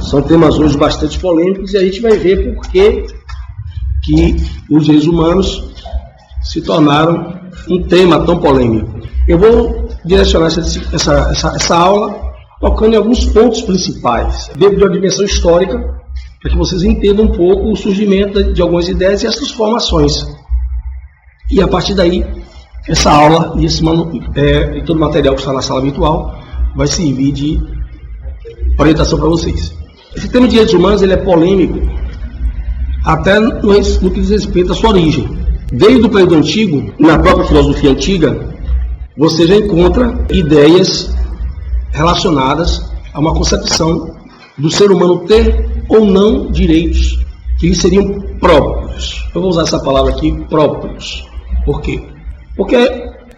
São temas hoje bastante polêmicos e a gente vai ver por que os direitos humanos se tornaram um tema tão polêmico. Eu vou direcionar essa aula tocando em alguns pontos principais, dentro de uma dimensão histórica, para que vocês entendam um pouco o surgimento de algumas ideias e as transformações. E a partir daí, essa aula e todo o material que está na sala virtual vai servir de orientação para vocês. Esse tema de direitos humanos ele é polêmico até no que diz respeito à sua origem. Desde o período antigo, na própria filosofia antiga, você já encontra ideias relacionadas a uma concepção do ser humano ter ou não direitos que lhe seriam próprios. Eu vou usar essa palavra aqui, próprios. Por quê? Porque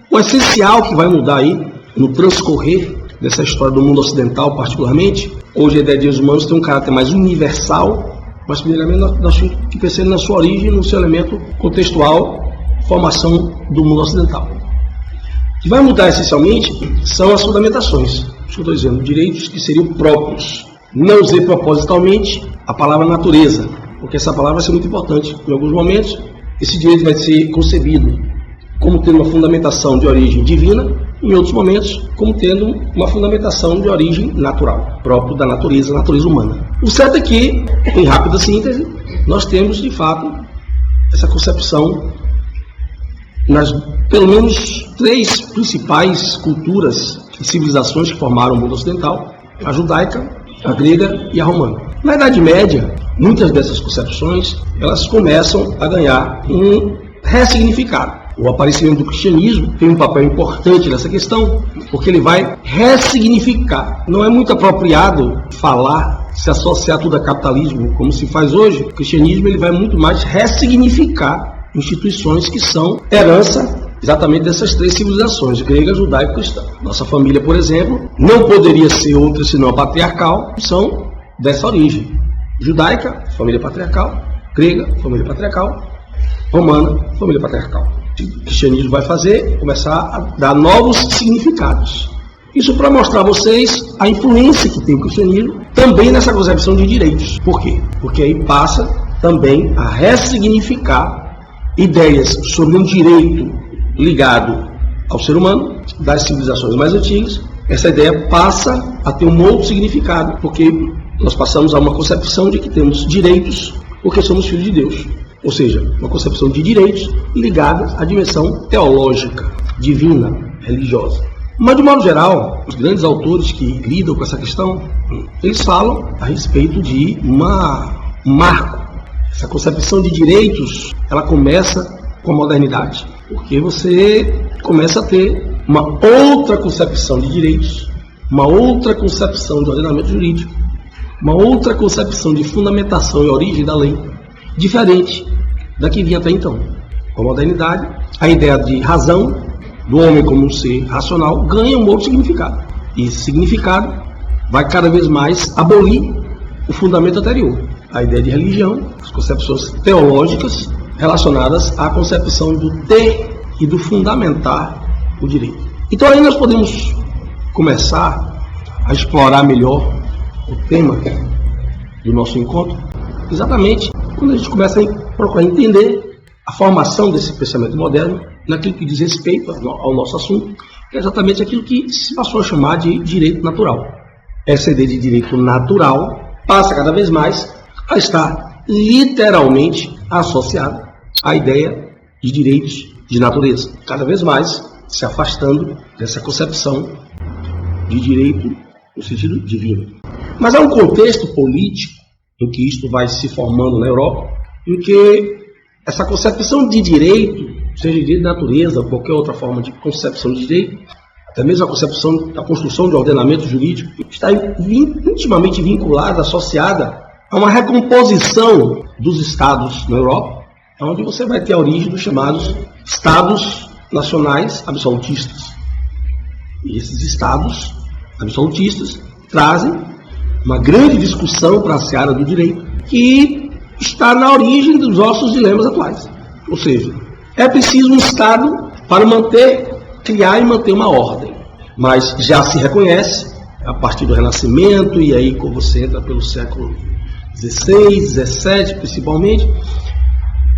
o essencial que vai mudar aí no transcorrer dessa história do mundo ocidental, particularmente, hoje a ideia de direitos humanos tem um caráter mais universal, mas primeiramente nós temos que pensar na sua origem, no seu elemento contextual, formação do mundo ocidental. O que vai mudar essencialmente são as fundamentações. Isso que eu estou dizendo, direitos que seriam próprios. Não usei propositalmente a palavra natureza, porque essa palavra vai ser muito importante. Em alguns momentos, esse direito vai ser concebido como tendo uma fundamentação de origem divina, em outros momentos, como tendo uma fundamentação de origem natural, próprio da natureza humana. O certo é que, em rápida síntese, nós temos, de fato, essa concepção nas, pelo menos, 3 principais culturas e civilizações que formaram o mundo ocidental: a judaica, a grega e a romana. Na Idade Média, muitas dessas concepções elas começam a ganhar um ressignificado. O aparecimento do cristianismo tem um papel importante nessa questão, porque ele vai ressignificar. Não é muito apropriado falar, se associar tudo a capitalismo, como se faz hoje. O cristianismo ele vai muito mais ressignificar instituições que são herança exatamente dessas 3 civilizações, grega, judaica e cristã. Nossa família, por exemplo, não poderia ser outra senão a patriarcal, são dessa origem. Judaica, família patriarcal; grega, família patriarcal; romana, família patriarcal. O que o cristianismo vai fazer é começar a dar novos significados. Isso para mostrar a vocês a influência que tem o cristianismo também nessa concepção de direitos. Por quê? Porque aí passa também a ressignificar ideias sobre um direito ligado ao ser humano das civilizações mais antigas. Essa ideia passa a ter um outro significado, porque nós passamos a uma concepção de que temos direitos porque somos filhos de Deus. Ou seja, uma concepção de direitos ligada à dimensão teológica, divina, religiosa. Mas, de modo geral, os grandes autores que lidam com essa questão, eles falam a respeito de um marco. Essa concepção de direitos, ela começa com a modernidade, porque você começa a ter uma outra concepção de direitos, uma outra concepção de ordenamento jurídico, uma outra concepção de fundamentação e origem da lei, diferente da que vinha até então. Com a modernidade, a ideia de razão, do homem como um ser racional, ganha um outro significado. E esse significado vai cada vez mais abolir o fundamento anterior, a ideia de religião, as concepções teológicas relacionadas à concepção do ter e do fundamentar o direito. Então aí nós podemos começar a explorar melhor o tema do nosso encontro, exatamente quando a gente começa a procurar entender a formação desse pensamento moderno naquilo que diz respeito ao nosso assunto, que é exatamente aquilo que se passou a chamar de direito natural. Essa ideia de direito natural passa cada vez mais a estar literalmente associada à ideia de direitos de natureza, cada vez mais se afastando dessa concepção de direito no sentido divino. Mas há um contexto político em que isto vai se formando na Europa, em que essa concepção de direito, seja de direito de natureza ou qualquer outra forma de concepção de direito, até mesmo a concepção da construção de ordenamento jurídico, está intimamente vinculada, associada a uma recomposição dos estados na Europa, onde você vai ter a origem dos chamados estados nacionais absolutistas. E esses estados absolutistas trazem uma grande discussão para a seara do direito, que está na origem dos nossos dilemas atuais. Ou seja, é preciso um Estado para criar e manter uma ordem. Mas já se reconhece a partir do Renascimento, e aí quando você entra pelo século XVI, XVII principalmente,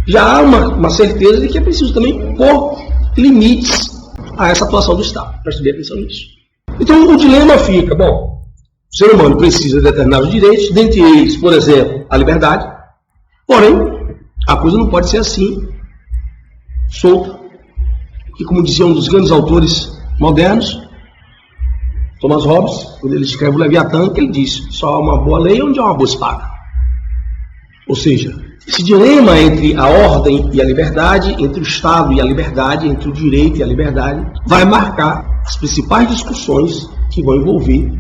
já há uma certeza de que é preciso também pôr limites a essa atuação do Estado. Preste bem atenção nisso. Então o dilema fica, bom, o ser humano precisa de determinados direitos, dentre eles, por exemplo, a liberdade, porém, a coisa não pode ser assim, solta. E como dizia um dos grandes autores modernos, Thomas Hobbes, quando ele escreve o Leviatã, que ele diz, só há uma boa lei onde há uma boa espada. Ou seja, esse dilema entre a ordem e a liberdade, entre o Estado e a liberdade, entre o direito e a liberdade, vai marcar as principais discussões que vão envolver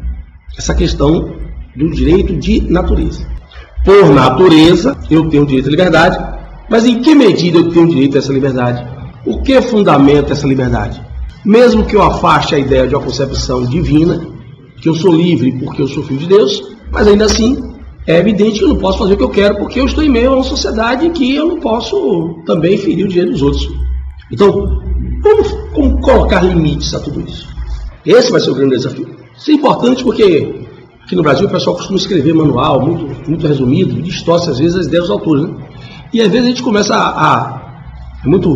essa questão do direito de natureza. Por natureza, eu tenho direito à liberdade, mas em que medida eu tenho direito a essa liberdade? O que fundamenta essa liberdade? Mesmo que eu afaste a ideia de uma concepção divina, que eu sou livre porque eu sou filho de Deus, mas ainda assim é evidente que eu não posso fazer o que eu quero porque eu estou em meio a uma sociedade que eu não posso também ferir o direito dos outros. Então, como colocar limites a tudo isso? Esse vai ser o grande desafio. Isso é importante porque aqui no Brasil o pessoal costuma escrever manual muito resumido, distorce às vezes as ideias dos autores, né? E às vezes a gente começa muito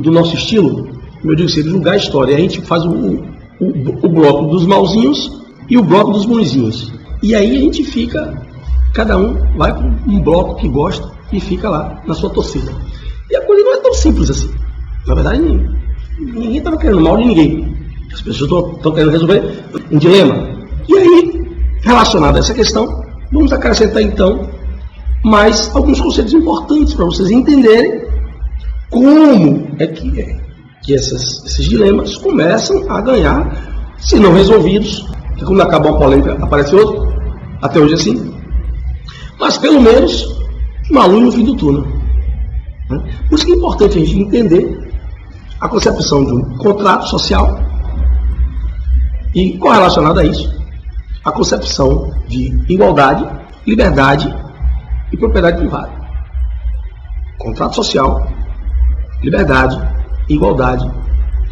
do nosso estilo, como eu digo assim, julgar a história. A gente faz o bloco dos mauzinhos e o bloco dos bonzinhos. E aí a gente fica, cada um vai para um bloco que gosta e fica lá na sua torcida. E a coisa não é tão simples assim. Na verdade, ninguém estava querendo mal de ninguém. As pessoas estão querendo resolver um dilema. E aí, relacionado a essa questão, vamos acrescentar então mais alguns conceitos importantes para vocês entenderem como é que esses dilemas começam a ganhar, se não resolvidos, que quando acaba uma polêmica aparece outro, até hoje é assim, mas pelo menos uma luz no fim do túnel. Por isso que é importante a gente entender a concepção de um contrato social e, correlacionado a isso, a concepção de igualdade, liberdade e propriedade privada. Contrato social, liberdade, igualdade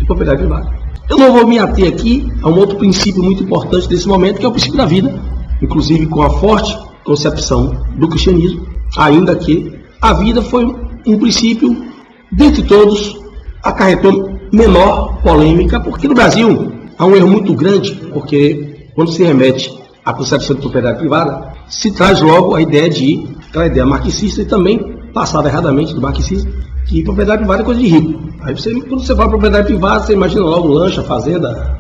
e propriedade privada. Eu não vou me ater aqui a um outro princípio muito importante desse momento, que é o princípio da vida, inclusive com a forte concepção do cristianismo, ainda que a vida foi um princípio, dentre todos, acarretou menor polêmica, porque no Brasil há um erro muito grande, porque quando se remete à concepção de propriedade privada, se traz logo a ideia aquela ideia marxista, e também passava erradamente do marxismo, que propriedade privada é coisa de rico. Aí quando você fala propriedade privada, você imagina logo lancha, fazenda,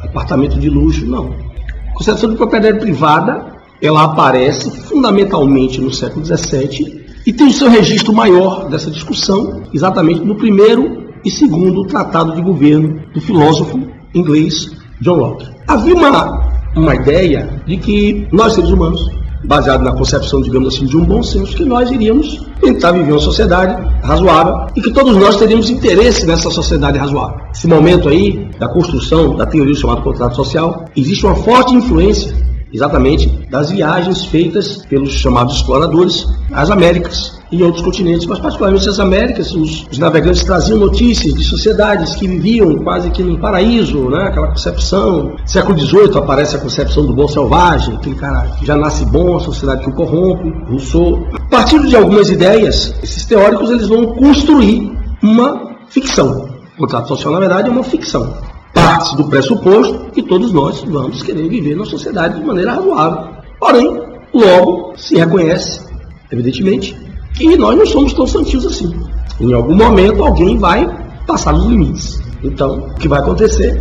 apartamento de luxo. Não. A concepção de propriedade privada, ela aparece fundamentalmente no século XVII e tem o seu registro maior dessa discussão exatamente no primeiro e segundo tratado de governo do filósofo inglês John Locke. Havia uma ideia de que nós, seres humanos, baseado na concepção, digamos assim, de um bom senso, que nós iríamos tentar viver uma sociedade razoável e que todos nós teríamos interesse nessa sociedade razoável. Esse momento aí da construção da teoria chamada contrato social, existe uma forte influência exatamente das viagens feitas pelos chamados exploradores às Américas e em outros continentes, mas particularmente as Américas. Os navegantes traziam notícias de sociedades que viviam quase que num paraíso, né? Aquela concepção. Século XVIII aparece a concepção do bom selvagem, aquele cara que já nasce bom, a sociedade que o corrompe, Rousseau. A partir de algumas ideias, esses teóricos eles vão construir uma ficção. O contrato social, na verdade, é uma ficção. Parte do pressuposto que todos nós vamos querer viver na sociedade de maneira razoável. Porém, logo se reconhece, evidentemente, que nós não somos tão santios assim. Em algum momento alguém vai passar os limites. Então, o que vai acontecer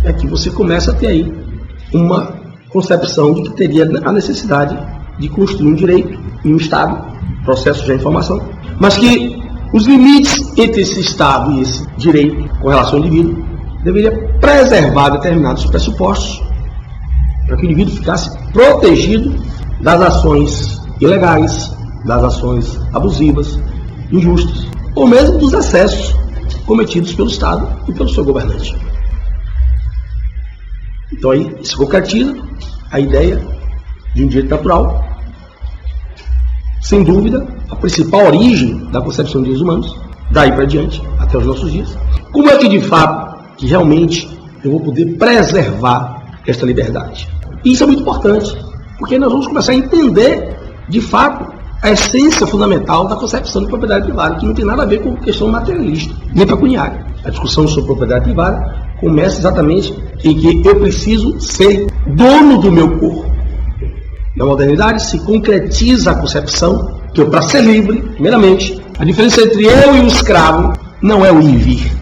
é que você começa a ter aí uma concepção de que teria a necessidade de construir um direito e um Estado, processo de informação, mas que os limites entre esse Estado e esse direito com relação ao indivíduo deveria preservar determinados pressupostos para que o indivíduo ficasse protegido das ações ilegais, das ações abusivas, injustas, ou mesmo dos excessos cometidos pelo Estado e pelo seu governante. Então aí se concretiza a ideia de um direito natural, sem dúvida, a principal origem da concepção de direitos humanos, daí para diante, até os nossos dias. Como é que de fato, que realmente eu vou poder preservar esta liberdade. E isso é muito importante, porque nós vamos começar a entender, de fato, a essência fundamental da concepção de propriedade privada, que não tem nada a ver com questão materialista, nem pecuniária. A discussão sobre propriedade privada começa exatamente em que eu preciso ser dono do meu corpo. Na modernidade se concretiza a concepção que eu, para ser livre, primeiramente, a diferença entre eu e o escravo não é o ir e vir.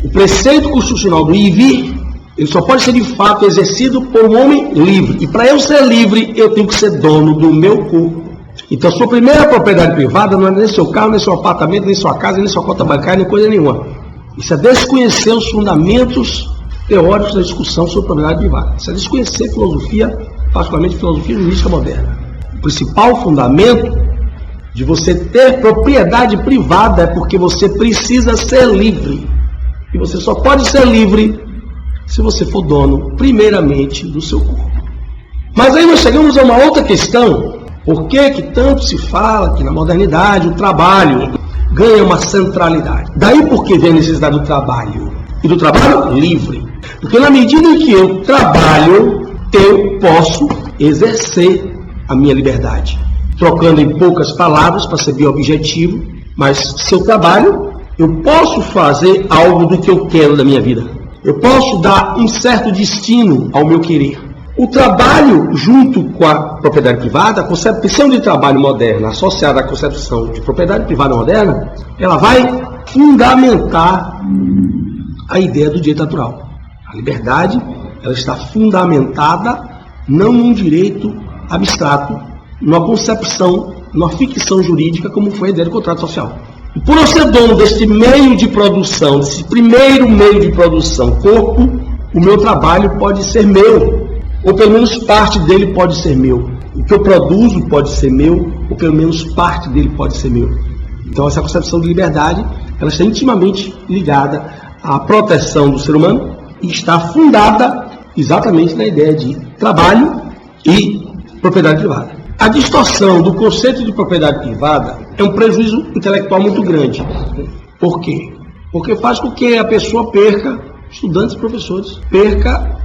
O preceito constitucional do ir e vir, ele só pode ser de fato exercido por um homem livre. E para eu ser livre, eu tenho que ser dono do meu corpo. Então, sua primeira propriedade privada não é nem seu carro, nem seu apartamento, nem sua casa, nem sua conta bancária, nem coisa nenhuma. Isso é desconhecer os fundamentos teóricos da discussão sobre propriedade privada. Isso é desconhecer filosofia, particularmente filosofia jurídica moderna. O principal fundamento de você ter propriedade privada é porque você precisa ser livre. E você só pode ser livre se você for dono, primeiramente, do seu corpo. Mas aí nós chegamos a uma outra questão. Por que que tanto se fala que na modernidade o trabalho ganha uma centralidade? Daí porque vem a necessidade do trabalho. E do trabalho livre. Porque na medida em que eu trabalho, eu posso exercer a minha liberdade. Trocando em poucas palavras, para ser bem objetivo, mas se eu trabalho, eu posso fazer algo do que eu quero da minha vida. Eu posso dar um certo destino ao meu querer. O trabalho, junto com a propriedade privada, a concepção de trabalho moderna, associada à concepção de propriedade privada moderna, ela vai fundamentar a ideia do direito natural. A liberdade, ela está fundamentada não num direito abstrato, numa concepção, numa ficção jurídica, como foi a ideia do contrato social. E por eu ser dono deste meio de produção, desse primeiro meio de produção, corpo, o meu trabalho pode ser meu, ou pelo menos parte dele pode ser meu. O que eu produzo pode ser meu, ou pelo menos parte dele pode ser meu. Então essa concepção de liberdade, ela está intimamente ligada à proteção do ser humano e está fundada exatamente na ideia de trabalho e propriedade privada. A distorção do conceito de propriedade privada é um prejuízo intelectual muito grande. Por quê? Porque faz com que a pessoa perca, estudantes e professores, perca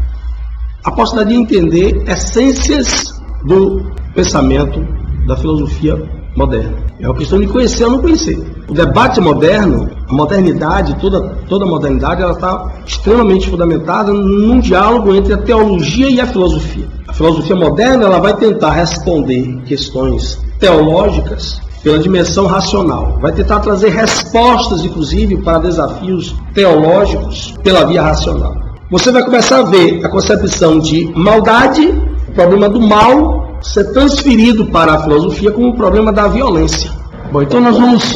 a possibilidade de entender essências do pensamento da filosofia moderna. É uma questão de conhecer ou não conhecer. O debate moderno, a modernidade, toda a modernidade, ela está extremamente fundamentada num diálogo entre a teologia e a filosofia. A filosofia moderna, ela vai tentar responder questões teológicas pela dimensão racional. Vai tentar trazer respostas, inclusive, para desafios teológicos pela via racional. Você vai começar a ver a concepção de maldade, o problema do mal, ser transferido para a filosofia como o problema da violência. Bom, então nós vamos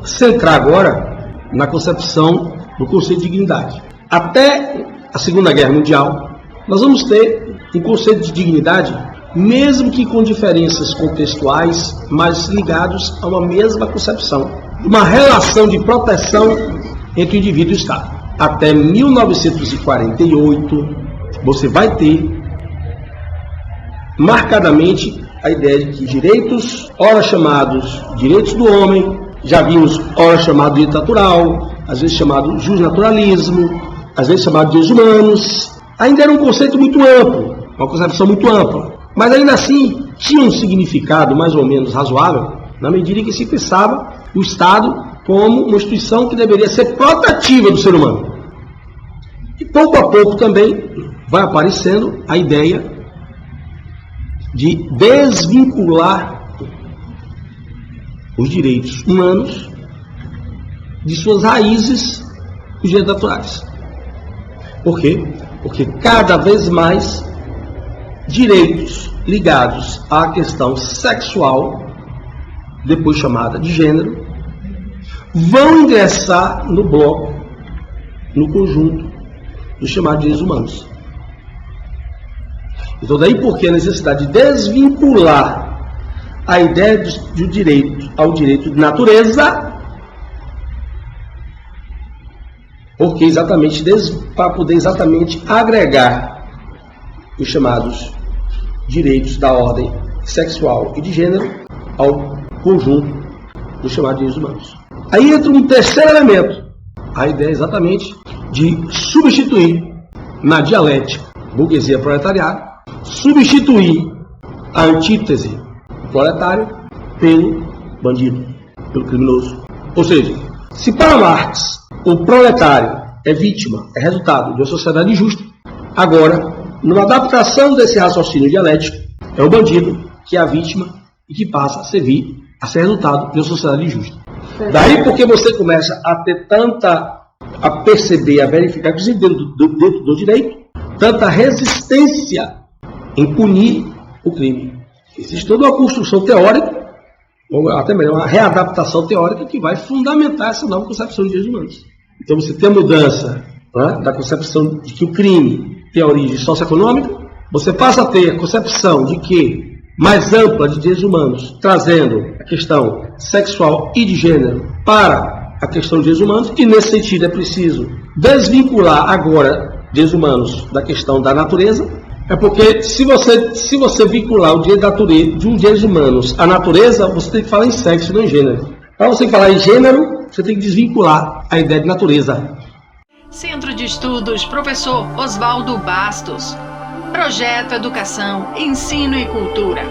centrar agora na concepção do conceito de dignidade. Até a Segunda Guerra Mundial, nós vamos ter um conceito de dignidade, mesmo que com diferenças contextuais, mas ligados a uma mesma concepção, uma relação de proteção entre o indivíduo e o Estado. Até 1948, você vai ter marcadamente a ideia de que direitos, ora chamados direitos do homem, já vimos ora chamado direito natural, às vezes chamado justnaturalismo, às vezes chamado direitos humanos, ainda era um conceito muito amplo, uma concepção muito ampla, mas ainda assim tinha um significado mais ou menos razoável, na medida em que se pensava o Estado como uma instituição que deveria ser protetiva do ser humano. E pouco a pouco também vai aparecendo a ideia de desvincular os direitos humanos de suas raízes, os direitos naturais. Por quê? Porque cada vez mais direitos ligados à questão sexual, depois chamada de gênero, vão ingressar no bloco, no conjunto dos chamados direitos humanos. Então daí porque a necessidade de desvincular a ideia do direito ao direito de natureza, porque exatamente para poder exatamente agregar os chamados direitos da ordem sexual e de gênero ao conjunto dos chamados direitos humanos. Aí entra um terceiro elemento, a ideia exatamente de substituir na dialética burguesia proletariado, substituir a antítese proletário pelo bandido, pelo criminoso. Ou seja, se para Marx o proletário é vítima, é resultado de uma sociedade injusta, agora, numa adaptação desse raciocínio dialético, é o bandido que é a vítima e que passa a ser resultado de uma sociedade injusta. Daí porque você começa a ter a perceber, a verificar, inclusive dentro do direito, tanta resistência em punir o crime. Existe toda uma construção teórica, ou até melhor, uma readaptação teórica que vai fundamentar essa nova concepção de direitos humanos. Então você tem a mudança, né, da concepção de que o crime tem origem socioeconômica, você passa a ter a concepção de que mais ampla de direitos humanos, trazendo a questão sexual e de gênero para a questão de direitos humanos, e nesse sentido é preciso desvincular agora direitos humanos da questão da natureza. É porque se você vincular o direito de um direitos humanos à natureza, você tem que falar em sexo, não em gênero. Para você falar em gênero, você tem que desvincular a ideia de natureza. Centro de Estudos Professor Oswaldo Bastos. Projeto Educação, Ensino e Cultura.